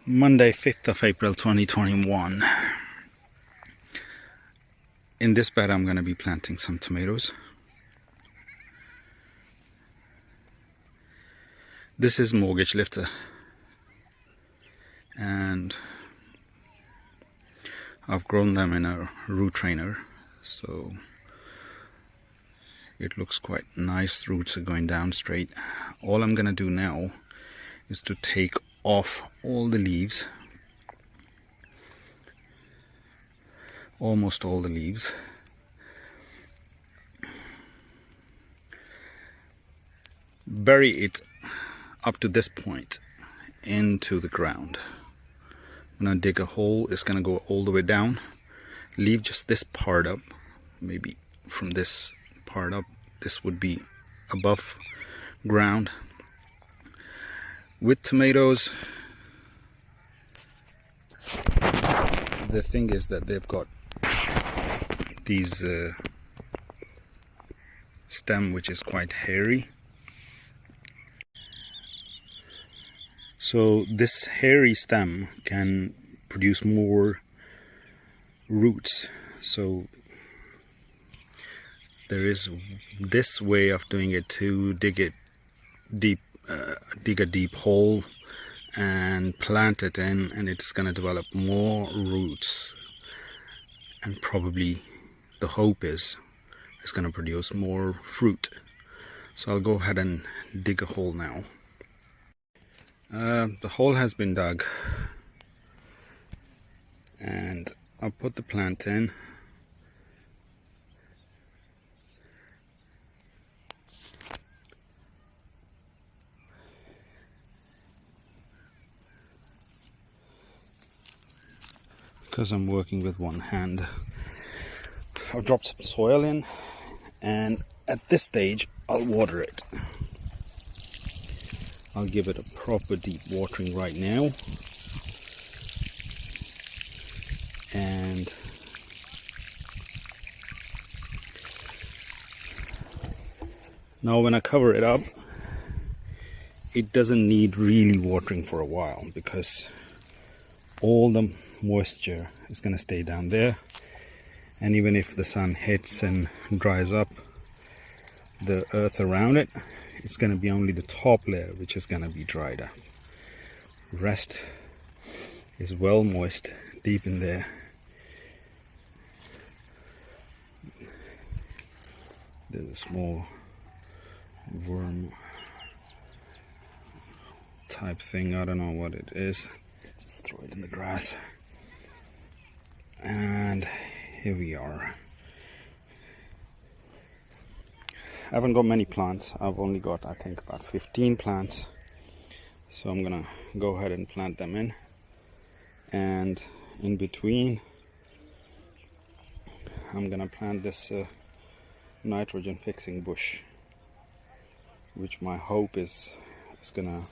Monday, 5th of April 2021. In this bed I'm going to be planting some tomatoes. This is Mortgage Lifter, and I've grown them in a root trainer, so it looks quite nice. Roots are going down straight. All I'm going to do now is to take off all the leaves, almost all the leaves, bury it up to this point into the ground. I'm gonna dig a hole. It's gonna go all the way down. Leave just this part up. Maybe from this part up, this would be above ground. With tomatoes, the thing is that they've got these stem which is quite hairy. So this hairy stem can produce more roots. So there is this way of doing it, to dig it deep, dig a deep hole and plant it in, and it's going to develop more roots, and probably the hope is it's going to produce more fruit. So I'll go ahead and dig a hole now. The hole has been dug, and I'll put the plant in. Because I'm working with one hand, I'll drop some soil in, and at this stage I'll water it. I'll give it a proper deep watering right now, and now when I cover it up, it doesn't need really watering for a while, because all the moisture is going to stay down there, and even if the sun hits and dries up the earth around it, it's going to be only the top layer which is going to be dried up. The rest is well moist deep in there. There's a small worm type thing, I don't know what it is. Just throw it in the grass. And here we are. I haven't got many plants. I've only got, I think, about 15 plants. So I'm gonna go ahead and plant them in. And in between, I'm gonna plant this nitrogen fixing bush, which my hope is gonna,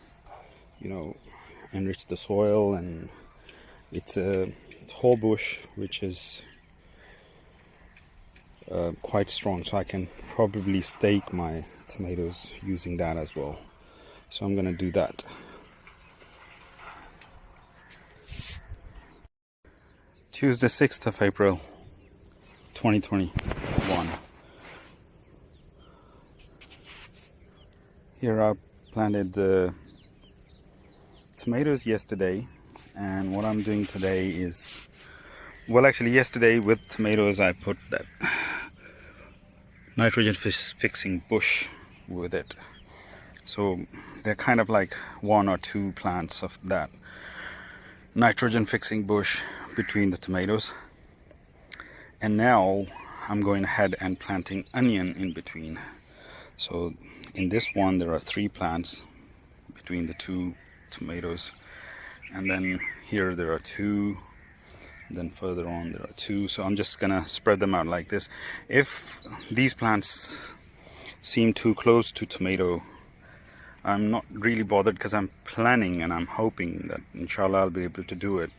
enrich the soil. And it's a tall bush which is quite strong, so I can probably stake my tomatoes using that as well. So I'm gonna do that. Tuesday, 6th of April 2021. Here I planted the tomatoes yesterday, and what I'm doing today is, well, actually yesterday with tomatoes I put that nitrogen fixing bush with it. So they're kind of like one or two plants of that nitrogen fixing bush between the tomatoes. And now I'm going ahead and planting onion in between. So in this one there are 3 plants between the 2 tomatoes, and then here there are 2, then further on there are 2. So I'm just gonna spread them out like this. If these plants seem too close to tomato, I'm not really bothered, because I'm planning and I'm hoping that inshallah I'll be able to do it.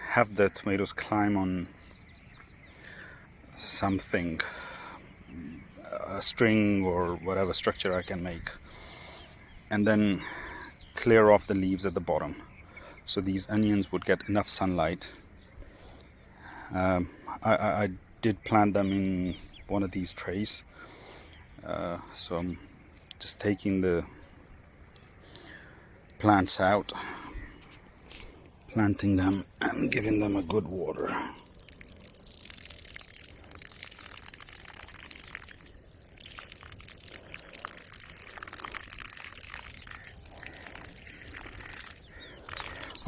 Have the tomatoes climb on something, a string or whatever structure I can make, and then clear off the leaves at the bottom, so these onions would get enough sunlight. I did plant them in one of these trays, so I'm just taking the plants out, planting them and giving them a good water.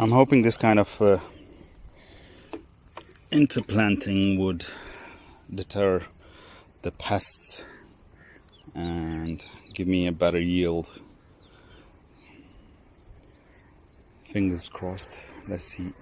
I'm hoping this kind of interplanting would deter the pests and give me a better yield. Fingers crossed. Let's see.